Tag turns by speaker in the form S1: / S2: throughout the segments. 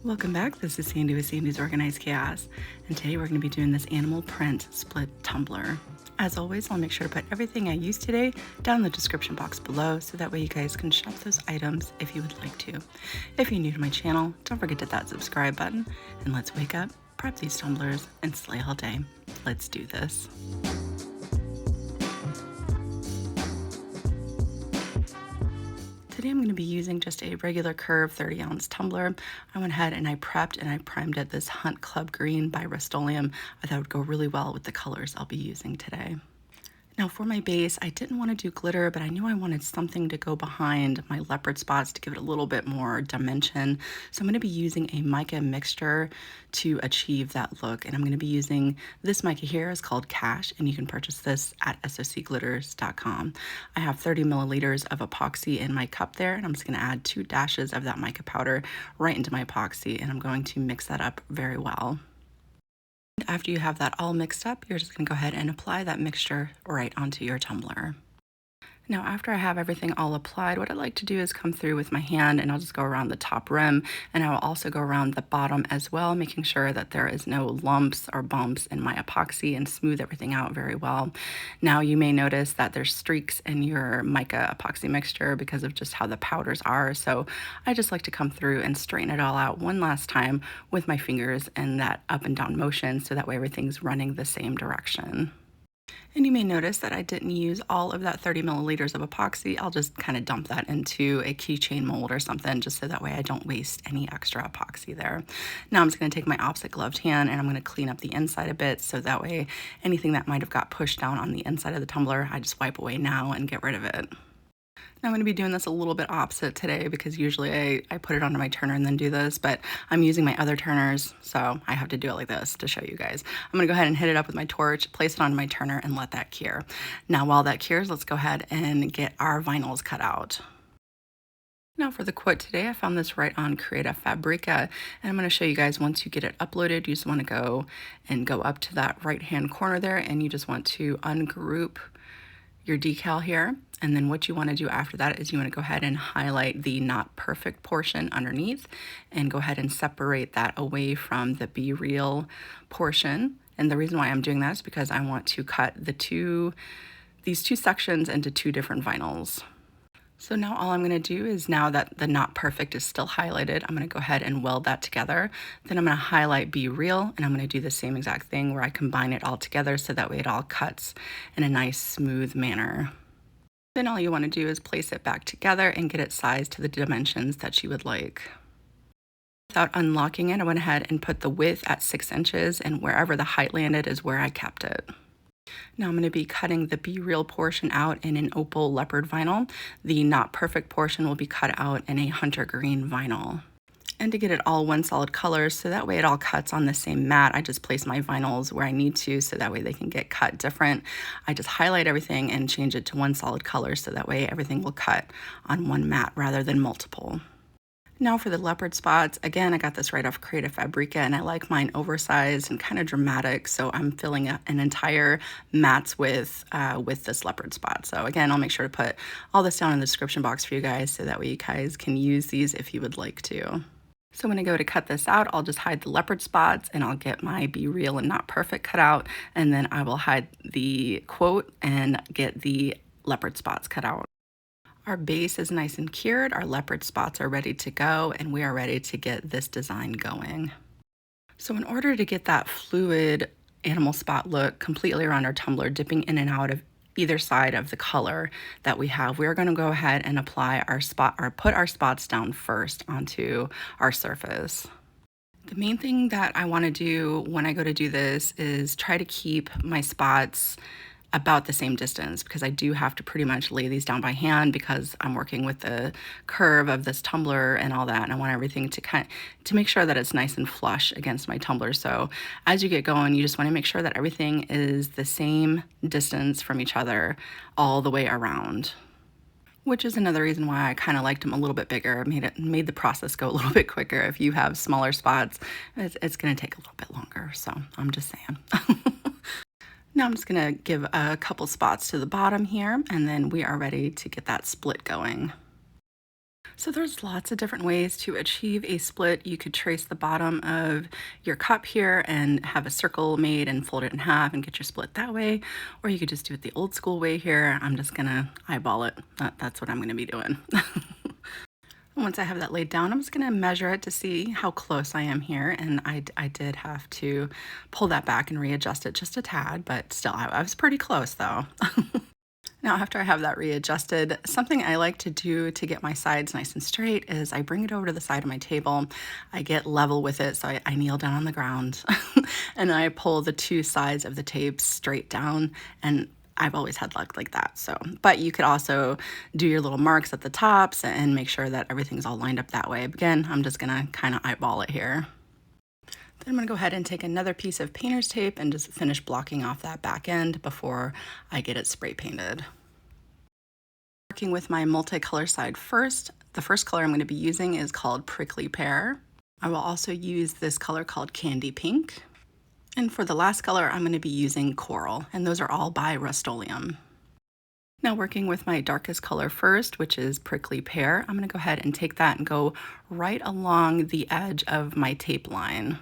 S1: Welcome back. This is Sandy with Sandy's Organized Chaos, and today we're going to be doing this animal print split tumbler. As always, I'll make sure to put everything I used today down in the description box below so that way you guys can shop those items if you would like to. If you're new to my channel, don't forget to hit that subscribe button, and let's wake up, prep these tumblers, and slay all day. Let's do this. Today I'm going to be using just a regular curve 30-ounce tumbler. I went ahead and I prepped and I primed it this Huntclub Green by Rustoleum. I thought it would go really well with the colors I'll be using today. Now for my base, I didn't want to do glitter, but I knew I wanted something to go behind my leopard spots to give it a little bit more dimension. So I'm going to be using a mica mixture to achieve that look. And I'm going to be using this mica here. It's called Cash, and you can purchase this at socglitters.com. I have 30 milliliters of epoxy in my cup there, and I'm just going to add 2 dashes of that mica powder right into my epoxy, and I'm going to mix that up very well. After you have that all mixed up, you're just going to go ahead and apply that mixture right onto your tumbler. Now, after I have everything all applied, what I like to do is come through with my hand, and I'll just go around the top rim, and I will also go around the bottom as well, making sure that there is no lumps or bumps in my epoxy and smooth everything out very well. Now, you may notice that there's streaks in your mica epoxy mixture because of just how the powders are, so I just like to come through and straighten it all out one last time with my fingers in that up and down motion so that way everything's running the same direction. And you may notice that I didn't use all of that 30 milliliters of epoxy. I'll just kind of dump that into a keychain mold or something just so that way I don't waste any extra epoxy there. Now I'm just going to take my opposite gloved hand and I'm going to clean up the inside a bit so that way anything that might have got pushed down on the inside of the tumbler, I just wipe away now and get rid of it. Now I'm going to be doing this a little bit opposite today because usually I put it onto my turner and then do this, but I'm using my other turners, so I have to do it like this to show you guys. I'm going to go ahead and hit it up with my torch, place it onto my turner, and let that cure. Now while that cures, let's go ahead and get our vinyls cut out. Now for the quote today, I found this right on Creative Fabrica, and I'm going to show you guys once you get it uploaded, you just want to go up to that right-hand corner there, and you just want to ungroup your decal here. And then what you want to do after that is you want to go ahead and highlight the not perfect portion underneath and go ahead and separate that away from the Be Real portion. And the reason why I'm doing that is because I want to cut these two sections into 2 different vinyls. So now all I'm going to do is, now that the not perfect is still highlighted, I'm going to go ahead and weld that together. Then I'm going to highlight Be Real, and I'm going to do the same exact thing where I combine it all together so that way it all cuts in a nice smooth manner. Then all you want to do is place it back together and get it sized to the dimensions that you would like. Without unlocking it, I went ahead and put the width at 6 inches, and wherever the height landed is where I kept it. Now I'm going to be cutting the Be Real portion out in an opal leopard vinyl. The not perfect portion will be cut out in a hunter green vinyl. And to get it all one solid color, so that way it all cuts on the same mat, I just place my vinyls where I need to so that way they can get cut different. I just highlight everything and change it to one solid color so that way everything will cut on one mat rather than multiple. Now for the leopard spots, again, I got this right off Creative Fabrica, and I like mine oversized and kind of dramatic, so I'm filling an entire mat's width with this leopard spot. So again, I'll make sure to put all this down in the description box for you guys so that way you guys can use these if you would like to. So when I go to cut this out, I'll just hide the leopard spots and I'll get my Be Real and Not Perfect cut out, and then I will hide the quote and get the leopard spots cut out. Our base is nice and cured, our leopard spots are ready to go, and we are ready to get this design going. So in order to get that fluid animal spot look completely around our tumbler, dipping in and out of either side of the color that we have, we are going to go ahead and apply our spot, or put our spots down first onto our surface. The main thing that I want to do when I go to do this is try to keep my spots about the same distance, because I do have to pretty much lay these down by hand because I'm working with the curve of this tumbler and all that, and I want everything to make sure that it's nice and flush against my tumbler. So as you get going, you just want to make sure that everything is the same distance from each other all the way around, which is another reason why I kind of liked them a little bit bigger. Made the process go a little bit quicker. If you have smaller spots, it's going to take a little bit longer, so I'm just saying. Now I'm just going to give a couple spots to the bottom here, and then we are ready to get that split going. So there's lots of different ways to achieve a split. You could trace the bottom of your cup here and have a circle made and fold it in half and get your split that way. Or you could just do it the old school way here. I'm just gonna eyeball it. That's what I'm gonna be doing. Once I have that laid down, I'm just gonna measure it to see how close I am here. And I did have to pull that back and readjust it just a tad, but still I was pretty close though. Now, after I have that readjusted, something I like to do to get my sides nice and straight is I bring it over to the side of my table. I get level with it, so I kneel down on the ground and I pull the two sides of the tape straight down, and I've always had luck like that. So, but you could also do your little marks at the tops and make sure that everything's all lined up that way. Again, I'm just gonna kind of eyeball it here. Then I'm gonna go ahead and take another piece of painter's tape and just finish blocking off that back end before I get it spray painted. Working with my multicolor side first, the first color I'm gonna be using is called Prickly Pear. I will also use this color called Candy Pink. And for the last color, I'm gonna be using Coral, and those are all by Rustoleum. Now working with my darkest color first, which is Prickly Pear, I'm gonna go ahead and take that and go right along the edge of my tape line.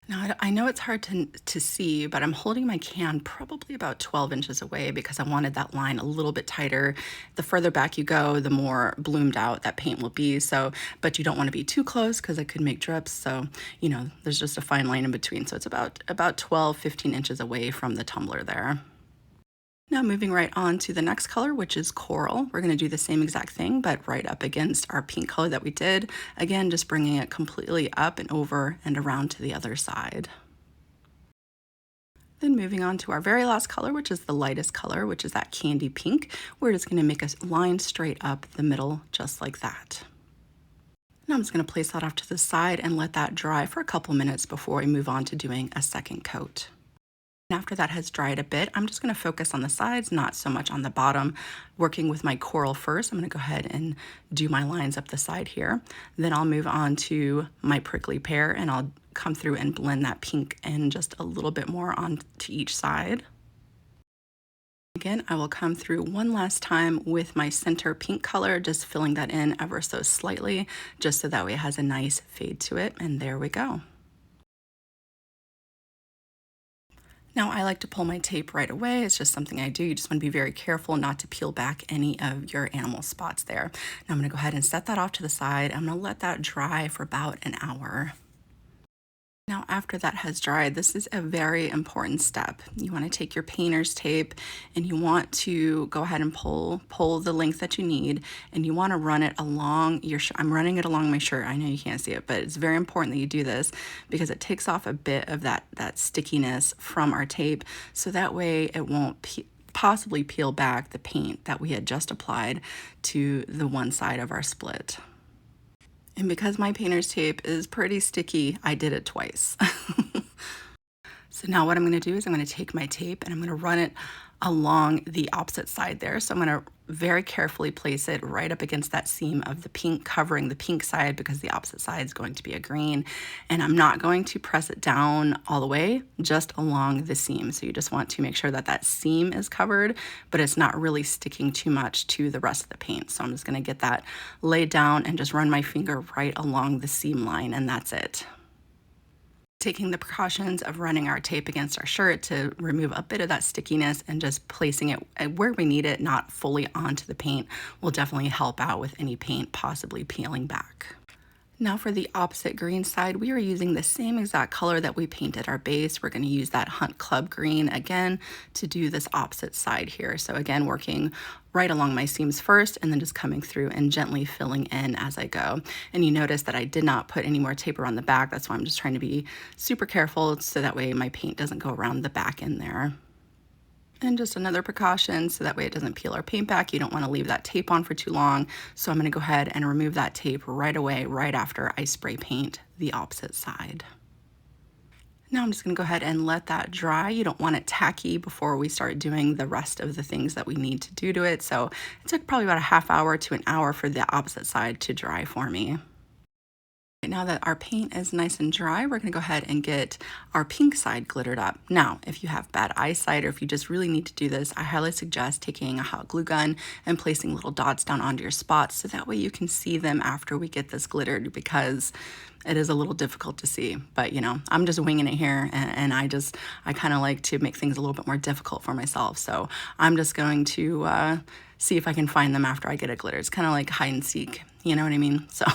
S1: Now, I know it's hard to see, but I'm holding my can probably about 12 inches away because I wanted that line a little bit tighter. The further back you go, the more bloomed out that paint will be. So, but you don't want to be too close because it could make drips. So, you know, there's just a fine line in between. So it's about 12, 15 inches away from the tumbler there. Now moving right on to the next color, which is Coral. We're going to do the same exact thing, but right up against our pink color that we did. Again, just bringing it completely up and over and around to the other side. Then moving on to our very last color, which is the lightest color, which is that Candy Pink. We're just going to make a line straight up the middle, just like that. Now I'm just going to place that off to the side and let that dry for a couple minutes before we move on to doing a second coat. After that has dried a bit, I'm just going to focus on the sides, not so much on the bottom. Working with my Coral first, I'm going to go ahead and do my lines up the side here. Then I'll move on to my Prickly Pear and I'll come through and blend that pink in just a little bit more onto each side. Again, I will come through one last time with my center pink color, just filling that in ever so slightly, just so that way it has a nice fade to it. And there we go. Now I like to pull my tape right away. It's just something I do. You just want to be very careful not to peel back any of your animal spots there. Now I'm going to go ahead and set that off to the side. I'm going to let that dry for about an hour. Now after that has dried, this is a very important step. You want to take your painter's tape and you want to go ahead and pull the length that you need, and you want to run it along your shirt. I'm running it along my shirt. I know you can't see it, but it's very important that you do this because it takes off a bit of that stickiness from our tape, so that way it won't possibly peel back the paint that we had just applied to the one side of our split. And because my painter's tape is pretty sticky, I did it twice. So now what I'm going to do is I'm going to take my tape and I'm going to run it along the opposite side there. So I'm going to very carefully place it right up against that seam of the pink, covering the pink side because the opposite side is going to be a green. And I'm not going to press it down all the way, just along the seam. So you just want to make sure that that seam is covered, but it's not really sticking too much to the rest of the paint. So I'm just going to get that laid down and just run my finger right along the seam line, and that's it. Taking the precautions of running our tape against our shirt to remove a bit of that stickiness and just placing it where we need it, not fully onto the paint, will definitely help out with any paint possibly peeling back. Now for the opposite green side, we are using the same exact color that we painted our base. We're going to use that Huntclub Green again to do this opposite side here. So again, working right along my seams first and then just coming through and gently filling in as I go. And you notice that I did not put any more tape around the back. That's why I'm just trying to be super careful so that way my paint doesn't go around the back in there. And just another precaution so that way it doesn't peel our paint back. You don't want to leave that tape on for too long. So I'm going to go ahead and remove that tape right away, right after I spray paint the opposite side. Now I'm just going to go ahead and let that dry. You don't want it tacky before we start doing the rest of the things that we need to do to it. So it took probably about a half hour to an hour for the opposite side to dry for me. Now that our paint is nice and dry, we're gonna go ahead and get our pink side glittered up. Now, if you have bad eyesight or if you just really need to do this, I highly suggest taking a hot glue gun and placing little dots down onto your spots so that way you can see them after we get this glittered, because it is a little difficult to see. But you know, I'm just winging it here, and I kind of like to make things a little bit more difficult for myself. So I'm just going to see if I can find them after I get it glittered. It's kind of like hide and seek, you know what I mean? So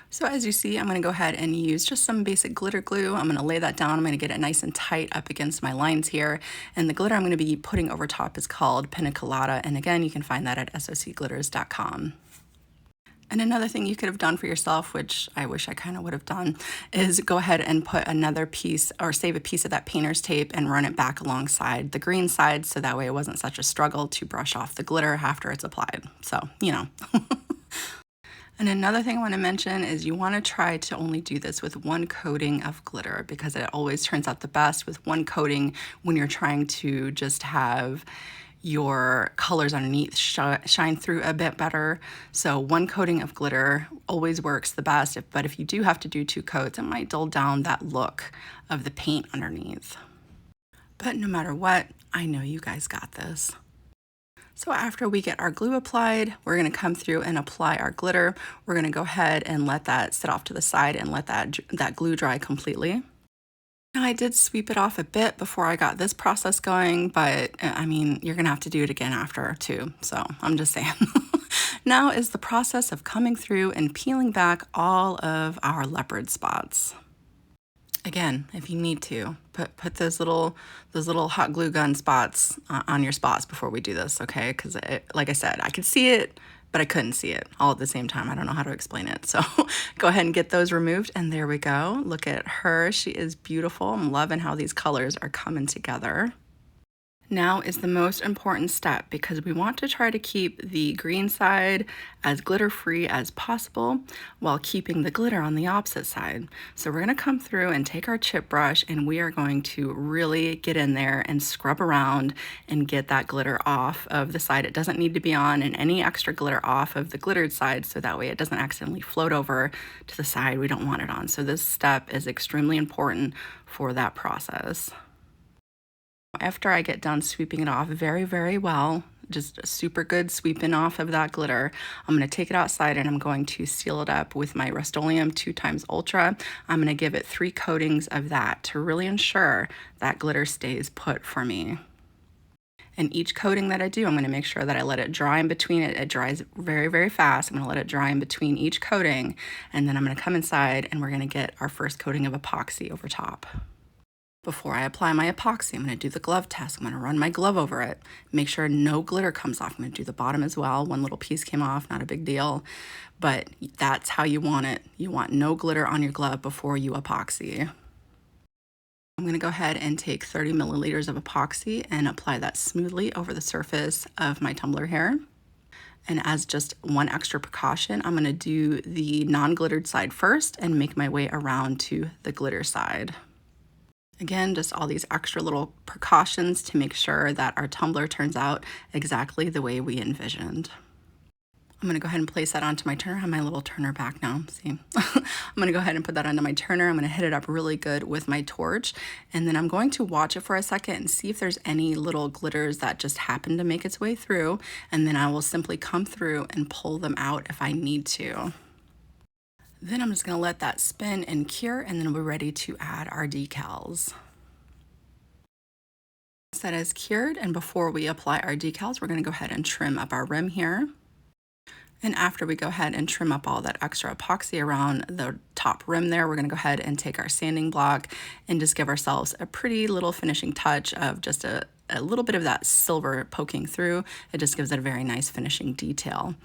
S1: So as you see, I'm going to go ahead and use just some basic glitter glue. I'm going to lay that down. I'm going to get it nice and tight up against my lines here. And the glitter I'm going to be putting over top is called Pina Colada. And again, you can find that at socglitters.com. And another thing you could have done for yourself, which I wish I kind of would have done, is go ahead and put another piece or save a piece of that painter's tape and run it back alongside the green side, so that way it wasn't such a struggle to brush off the glitter after it's applied. So, you know. And another thing I want to mention is you want to try to only do this with one coating of glitter, because it always turns out the best with one coating when you're trying to just have your colors underneath shine through a bit better. So one coating of glitter always works the best, but if you do have to do 2 coats, it might dull down that look of the paint underneath. But no matter what, I know you guys got this. So after we get our glue applied, we're going to come through and apply our glitter. We're going to go ahead and let that sit off to the side and let that glue dry completely. Now, I did sweep it off a bit before I got this process going, but I mean, you're going to have to do it again after too. So I'm just saying. Now is the process of coming through and peeling back all of our leopard spots. Again, if you need to, put those little hot glue gun spots on your spots before we do this, okay? Because like I said, I could see it, but I couldn't see it all at the same time. I don't know how to explain it. So go ahead and get those removed, and there we go. Look at her. She is beautiful. I'm loving how these colors are coming together. Now is the most important step, because we want to try to keep the green side as glitter-free as possible while keeping the glitter on the opposite side. So we're going to come through and take our chip brush, and we are going to really get in there and scrub around and get that glitter off of the side it doesn't need to be on, and any extra glitter off of the glittered side, so that way it doesn't accidentally float over to the side we don't want it on. So this step is extremely important for that process. After I get done sweeping it off very, very well, just a super good sweeping off of that glitter, I'm going to take it outside and I'm going to seal it up with my Rustoleum 2x Ultra. I'm going to give it 3 coatings of that to really ensure that glitter stays put for me. And each coating that I do, I'm going to make sure that I let it dry in between it. It dries very, very fast. I'm going to let it dry in between each coating, and then I'm going to come inside and we're going to get our first coating of epoxy over top. Before I apply my epoxy, I'm going to do the glove test. I'm going to run my glove over it, make sure no glitter comes off. I'm going to do the bottom as well. One little piece came off, not a big deal, but that's how you want it. You want no glitter on your glove before you epoxy. I'm going to go ahead and take 30 milliliters of epoxy and apply that smoothly over the surface of my tumbler here. And as just one extra precaution, I'm going to do the non-glittered side first and make my way around to the glitter side. Again, just all these extra little precautions to make sure that our tumbler turns out exactly the way we envisioned. I'm going to go ahead and place that onto my turner. I have my little turner back now, see? I'm going to go ahead and put that onto my turner. I'm going to hit it up really good with my torch, and then I'm going to watch it for a second and see if there's any little glitters that just happen to make its way through, and then I will simply come through and pull them out if I need to. Then I'm just going to let that spin and cure, and then we're ready to add our decals. That is cured, and before we apply our decals, we're going to go ahead and trim up our rim here. And after we go ahead and trim up all that extra epoxy around the top rim there, we're going to go ahead and take our sanding block and just give ourselves a pretty little finishing touch of just a little bit of that silver poking through. It just gives it a very nice finishing detail.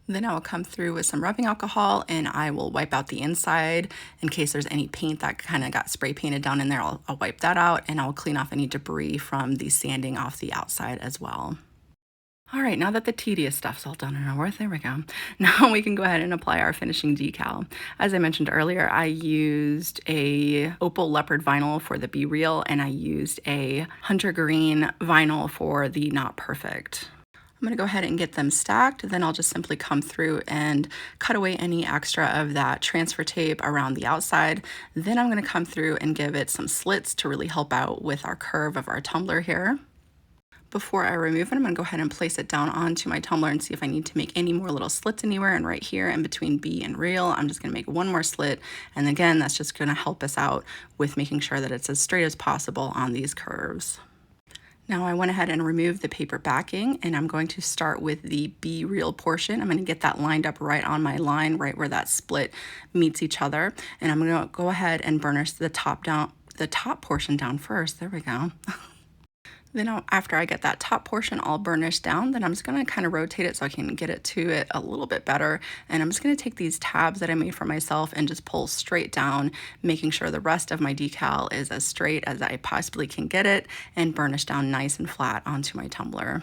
S1: Then I will come through with some rubbing alcohol and I will wipe out the inside in case there's any paint that kind of got spray painted down in there. I'll wipe that out, and I'll clean off any debris from the sanding off the outside as well. All right, now that the tedious stuff's all done and over, there we go. Now we can go ahead and apply our finishing decal. As I mentioned earlier, I used a opal leopard vinyl for the Be Real, and I used a hunter green vinyl for the Not Perfect. I'm gonna go ahead and get them stacked, then I'll just simply come through and cut away any extra of that transfer tape around the outside. Then I'm gonna come through and give it some slits to really help out with our curve of our tumbler here. Before I remove it, I'm gonna go ahead and place it down onto my tumbler and see if I need to make any more little slits anywhere. And right here in between B and real, I'm just gonna make one more slit. And again, that's just gonna help us out with making sure that it's as straight as possible on these curves. Now I went ahead and removed the paper backing, and I'm going to start with the B real portion. I'm going to get that lined up right on my line, right where that split meets each other. And I'm going to go ahead and burnish the top portion down first. There we go. Then after I get that top portion all burnished down, then I'm just gonna kind of rotate it so I can get it to it a little bit better. And I'm just gonna take these tabs that I made for myself and just pull straight down, making sure the rest of my decal is as straight as I possibly can get it and burnish down nice and flat onto my tumbler.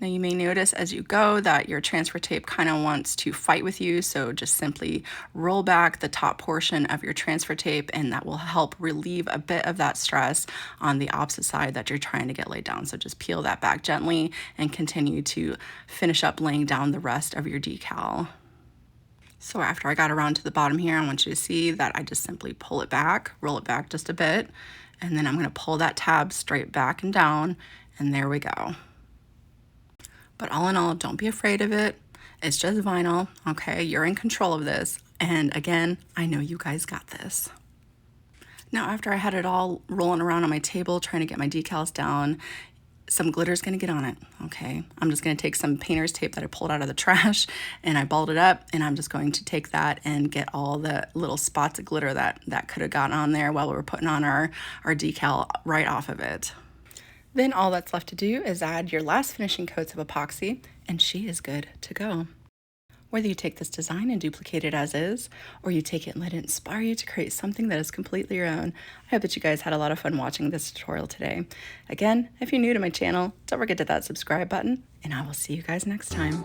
S1: Now you may notice as you go that your transfer tape kind of wants to fight with you, so just simply roll back the top portion of your transfer tape and that will help relieve a bit of that stress on the opposite side that you're trying to get laid down. So just peel that back gently and continue to finish up laying down the rest of your decal. So after I got around to the bottom here, I want you to see that I just simply pull it back, roll it back just a bit, and then I'm going to pull that tab straight back and down, and there we go. But all in all, don't be afraid of it. It's just vinyl, okay? You're in control of this. And again, I know you guys got this. Now, after I had it all rolling around on my table, trying to get my decals down, some glitter's gonna get on it, okay? I'm just gonna take some painter's tape that I pulled out of the trash and I balled it up, and I'm just going to take that and get all the little spots of glitter that could have gotten on there while we were putting on our decal right off of it. Then all that's left to do is add your last finishing coats of epoxy, and she is good to go. Whether you take this design and duplicate it as is, or you take it and let it inspire you to create something that is completely your own, I hope that you guys had a lot of fun watching this tutorial today. Again, if you're new to my channel, don't forget to hit that subscribe button, and I will see you guys next time.